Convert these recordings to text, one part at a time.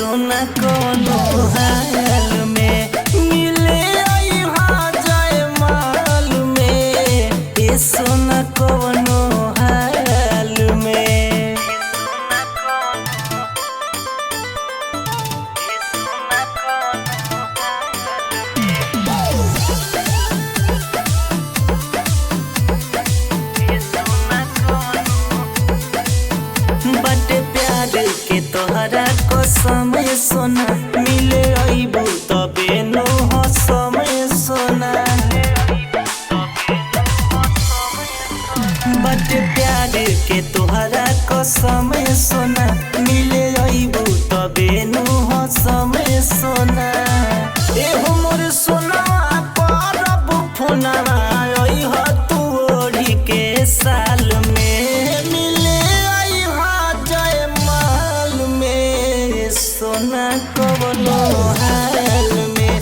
सोना कोनो हाल में मिले यहाँ जाए माल में, ये सोना कोनो हाल में। बटे प्यार के तोहरा कसम सोना, मिले अइबू तबे नो हसम सोना। बटे प्यार के तोहरा कसम सोना, मिले अइबू तबे नो हसम सोना। एहो मोर सोना परब फोनवा अइह तू ओढ़ी के साल में, मिले अइहा जय माल में, सोना कवनो हाल में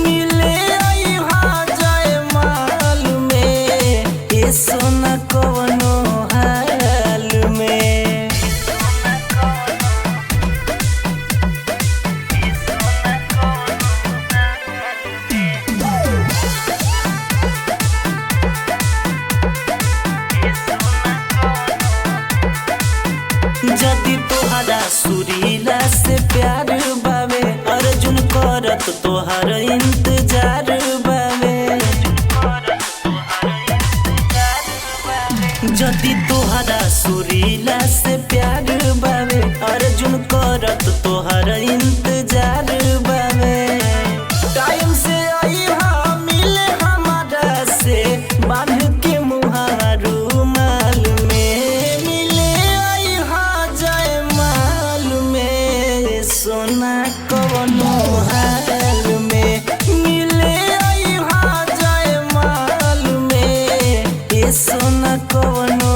मिले अइहा जय माल में, ये सोना कवनो हाल में। जदि तोहरा सुरीला से प्यार बावे, अर्जुन करत तोहर इंतजार बावे। जदि तोहरा सुरीला से प्यार बावे, अर्जुन करत तोहर इंतजार बावे। टाइम से अइहा मिले हमारा से, बांध के मुहावा रुमाल में, मिले अइहा जय माल में, सोना कवनो हाल में मिले अइहा जय माल में, ये सोना कवनो